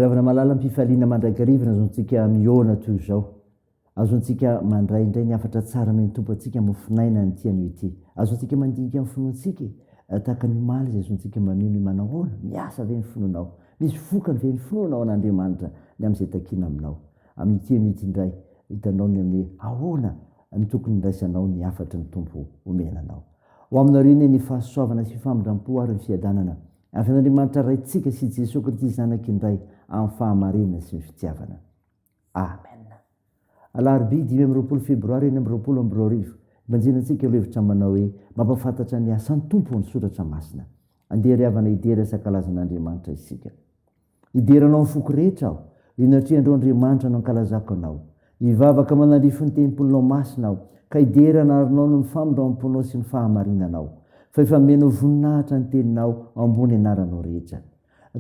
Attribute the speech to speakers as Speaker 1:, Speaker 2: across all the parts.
Speaker 1: Ravana malala mpifaliana mandraikarivana azontsika miona toy izao. Azontsika mandray indray ny afatra tsara meny tompo atsika mofinaina ny tiany ity. Azontsika mandinika amin'ny finoantsika tahaka ny maly izay azontsika manino manahoana miasa ve ny finoanao. Misy vokany ve ny finoanao an'Andriamanitra ny amin'izay takiana aminao. Amin'ny tiany ity indray hitanao ny amin'ny ahoana ny tokony niraisanao ny afatra ny tompo omenanao. Ho aminareo ny fahasoavana sy famindram-po ary ny fiadanana avy an'Andriamanitra raintsika sy Jesosy Kristy zanaka indray amin'ny fahamarinana sy ny fitiavana. Amen. Alarobia 5 febroary 2022 manjinantsika levitra manao hoe mampafantatra ny asan'ny tompo ny soratra masina. Andeha ry havana idera sakalazan'Andriamanitra isika. Ideranao ny foko rehetra aho, inatriandro Andriamanitra no ankalazako anao. Ivavaka manalifo ny temponao masina aho, ka iderana arinao no ny famindram-ponao sy ny fahamarinanao. Fa efa menao voninahitra ny teninao ambony anaranao rehetra.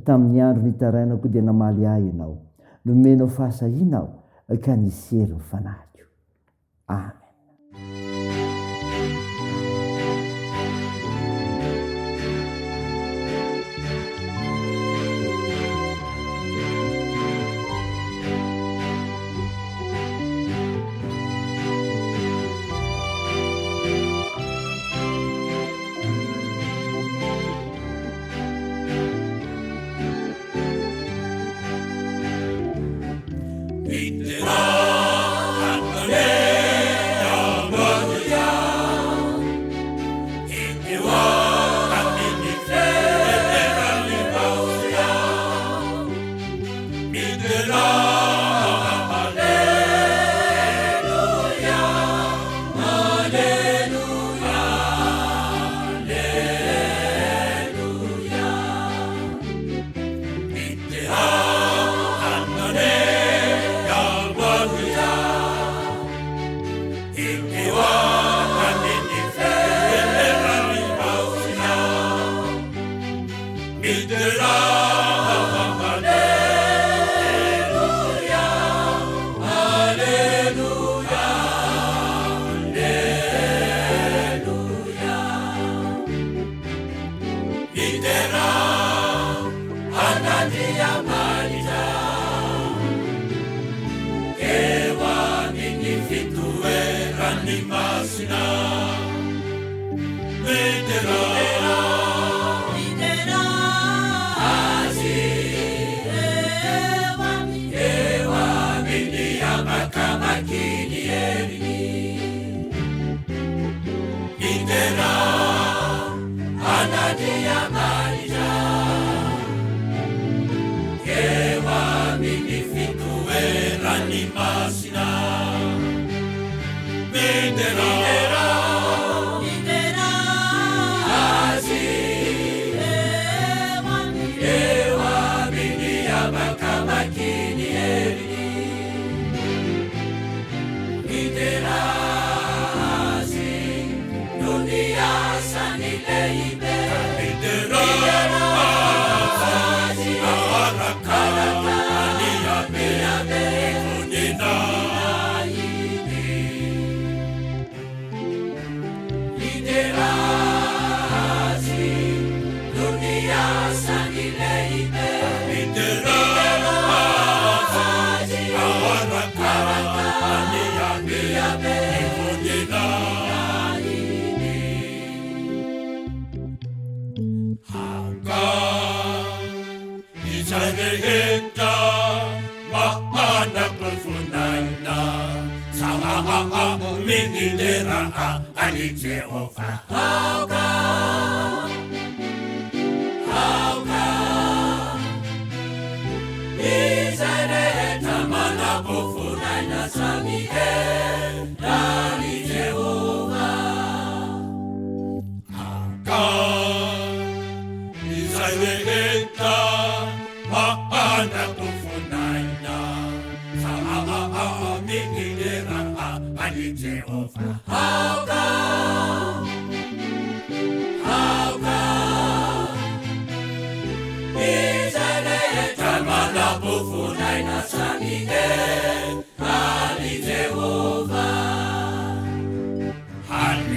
Speaker 1: Tamin'ny andro nitarainako dia namaly ahy ianao. Nomenao fahasahiana aho, ka nisy hery ny fanahiko. Amen.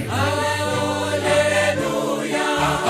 Speaker 2: Hallelujah, hallelujah, hallelujah.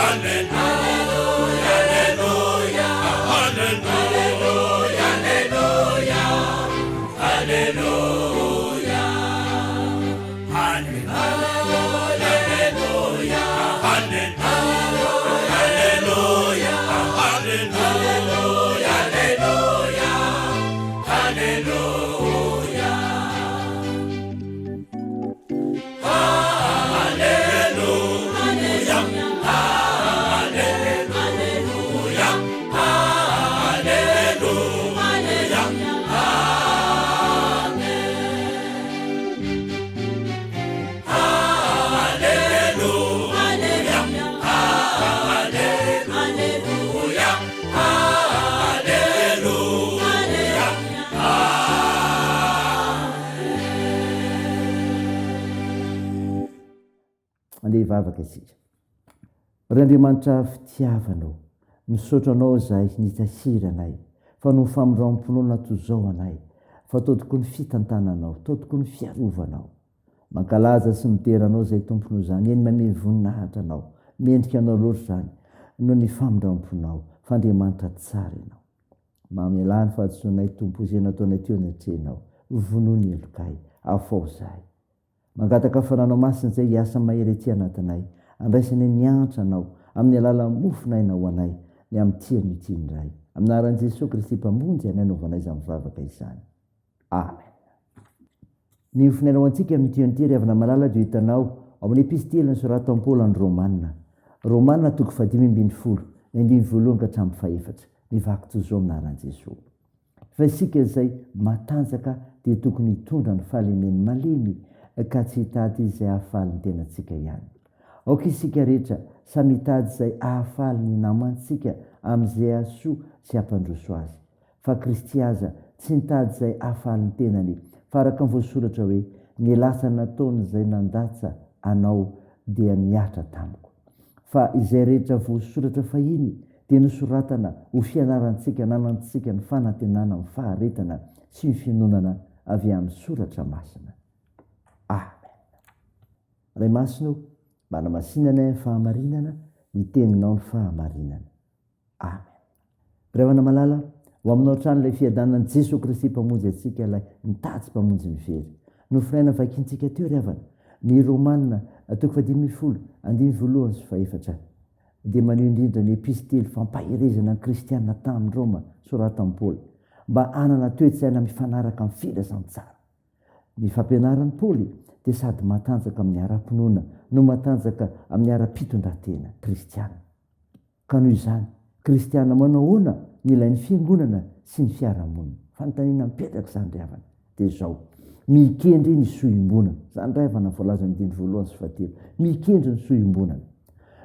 Speaker 1: mandeha hivavaka isika. Ry Andriamanitra fitiavanao, misaotra anao zahay nitasira anay, fa no famindraom-ponoana toy izao anay, fa tao tokoa ny fitantananao, tao tokoa ny fiarovanao. Mankalaza sy miteranao zay tomponao zany, eny manome voninahitra anao, mendrika anao loatra zany, no ny famindraom-ponao, fa Andriamanitra tsara ianao. Mamelany fahatsoanay tompo izay nataonay teo anatrehanao, vonoiny elokay, afao zahay. Mangataka fananao masina zay hiasa mahery ety anatinay, andraisany ny antra anao, amin'ny alala mofinainao anay, ny amin'ny tiany ity indray. Aminaran'i Jesosy Kristy mpamonjy anay novanay izany mivavaka izany. Amen. Ny ofinainao antsika amin'ny tionty ry havana malala dia hitanao ao amin'ny epistely nosoratan'i Paoly any Romanina. Romanina 5:10, 1:1-4. Mivaky toy izao aminaran'i Jesosy. Fa isika izay matanjaka dia tokony hitondra ny fahalemeny malemy ka tsy hitady izay hahafaly ny tenantsika ihany. Aoka isika rehetra samy hitady izay hahafaly ny namantsika amin'izay hahasoa sy hampandroso azy. Fa Kristy aza tsy nitady izay hahafaly ny tenany, fa araka ny voasoratra hoe ny lasa nataony izay nandatsa anao dia niatra tamiko. Fa izay rehetra voasoratra fahiny dia nosoratana ho fianarantsika nanantsika ny fanantenana, ny faharetana sy ny finoanana avy amin'ny soratra masina. Amen. Ray masino, manamasinana ny fahamarinana, miteninao ny fahamarinana. Amen. Ray havana malala, ho aminao trano ilay fiadanan'i Jesosy Kristy mpamonjy antsika, ilay mitady mpamonjy ny very. Nofinaina vakiantsika teo ry havana, ny Romanina 5:1-4 dia maneho indrindra ny epistely fampaherezana ny kristianina tamin'ny Roma soratan'i Paoly, mba hanana toe-tsaina mifanaraka amin'ny filazantsara. Ny fampianaran'i Paoly dia sady matanjaka amin'ny ara-pinoana no matanjaka amin'ny ara-pitondratena kristiana. Ka noho izany, kristiana manao ahoana ny ilain'ny fiangonana sy ny fiarahamonina? Fanontaniana mipetraka izany ry havana dia izao: mikendry ny sohim-bonana. Izany ry havana voalaza ny diny voalohany sy fahatelo, mikendry ny sohim-bonana.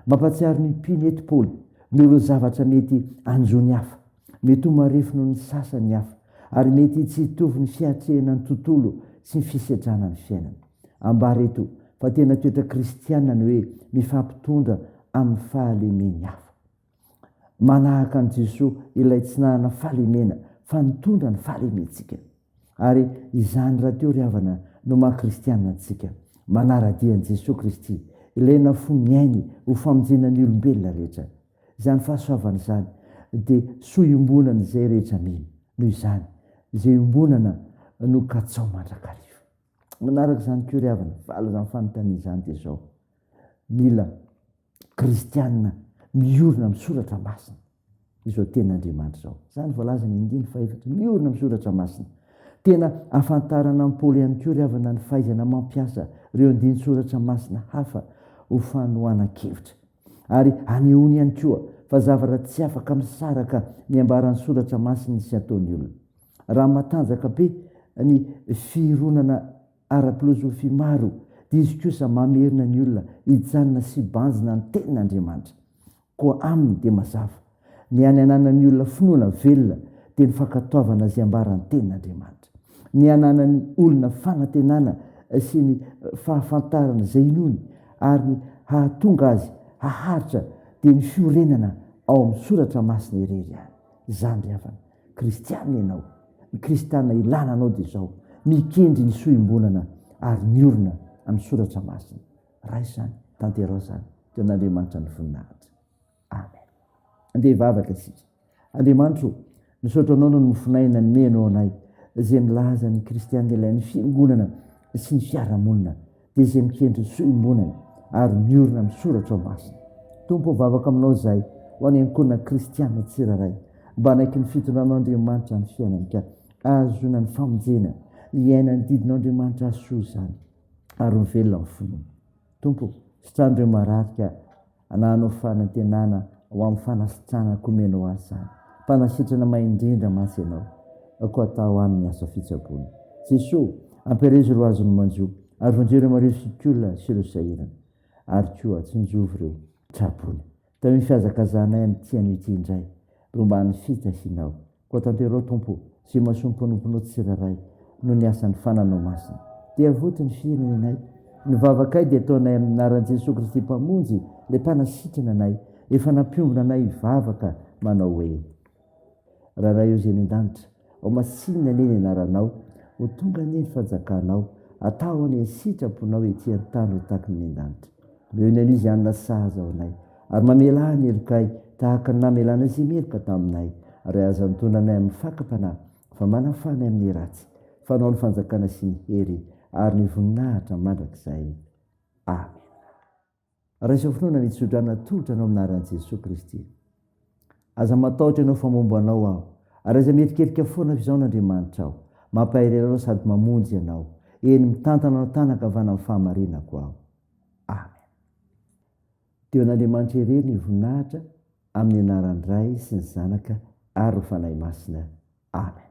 Speaker 1: Mampatsiaro ny mpino eto Paoly no ireo zavatra mety anjony hafa, mety ho marefo noho ny sasany hafa, ary mety tsy hitovy ny fiatrehana ny tontolo sy ny fisedrana ny fiainana. Ambara eto fa tena toetra kristiana ny hoe mifampitondra amin'ny fahalemeny hafa. Manahaka an' Jesosy ilay tsy nahana fahalemena fa nitondra ny fahalementsika. Ary izany raha teo ry havana no maha-kristiana antsika, manaradia an' Jesosy Kristy, ilaina fo miainy ho famonjena ny olombelona rehetra. Izany fahasoavana izany dia sohim-bonana izay rehetra mino. Noho izany, izay ombonana no katsao mandrakarivo. Manaraka izany koa ry havana, vala izany fanontaniana izany dia izao: mila kristianina miorina amin'ny soratra masina. Izao ten'Andriamanitra izao. Izany voalaza ny 2:4, miorina amin'ny soratra masina. Tena afantarana amin'ny Paoly ihany koa ry havana ny fahaizana mampiasa ireo andiny soratra masina hafa ho fanohanan-kevitra. Ary anehoany ihany koa fa zavatra tsy afaka misaraka ny ambaran'ny soratra masina sy ataon'ny olona. Raha matanjaka be ny fironana ara-pilôzofia maro dia izy kosa mamerina ny olona hijanona sy banjina ny tenin'Andriamanitra. Koa aminy dia mazava ny ananan'ny olona finoana velona dia ny fankatoavana izay ambaran'ny tenin'Andriamanitra. Ny ananan'ny olona fanantenana sy ny fahafantarana izay inony ary ny hahatonga azy haharitra dia ny fiorenana ao amin'ny soratra masina irery ihany. Izany ry havana, kristiana ianao, ny kristiana ilana anao dia izao: mikendry ny sohim-bonana ary miorina amin'ny soratra masina. Raha izany, tanterao izany teo an'Andriamanitra ny voninahitra. Amen. Andeha hivavaka isika. Andriamanitra, misaotra anao no nofinaina ny menao anay izay milaza ny kristiana ilain'ny fiangonana sy ny fiarahamonina, dia izay mikendry ny sohim-bonana ary miorina amin'ny soratra masina. Tompo, vavaka aminao zahay ho any ankohona kristiana tsiraray, mba anaiky ny fitondran'Andriamanitra ny fiainany, ka ahazona ny famonjena iaina ny didin'Andriamanitra asoa izany ary ny velona amin'ny finoana. Tompo, sitrandreo mararika anahanao fanantenana ho amin'ny fanasitrana komenao azy izany, mpanasitrana maindrindra masy ianao, koa atao amin'ny asa fitsaboana. Jesosy, ampirezo ireo azony manjo, ary vonjeo ireo mareo fikolona sy ireo sahirana, ary koa tsy njovy ireo trabony. Tao ny fihazakazanay amin'ny tiany ity indray, romba ny fitahinao. Koa tanterao Tompo, sy mahasoa ny mpanomponao tsiraray no ny asan'ny fananao masina. Dia avoto ny firenenay ny vavakay dia ataonay amin'ny anaran'i Jesosy Kristy mpamonjy le mpanasitrana anay efa nampiombona anay hivavaka manao hoe raha eo izay ny an-danitra ao masinina anie ny anaranao ho tonga anie ny fanjakanao atao any sitraponao ety an-tany ho tahaka ny an-danitra meo ny an'izy anina sahaza ao anay ary mamela ny elokay tahaka ny namelana izy meloka taminay ary aza mitondra anay amin'ny fakapanahy fa manafanay amin'ny ratsy fanao ny fanjakana sy ny hery ary ny voninahitra mandrakizay. Amen. Raha izao finoana ny tsodrana totra anao aminaran'i Jesosy Kristy. Aza matahotra ianao famombo anao aho, ary aza mierikerika foana izao n'Andriamanitra aho, mampahery anao sady mamonjy anao, eny mitantana anao tanakavana amin'ny fahamarinako aho. Amen. Teo an'Andriamanitra irery ny voninahitra amin'ny anaran'ny Ray sy ny Zanaka ary ny Fanahy Masina. Amen.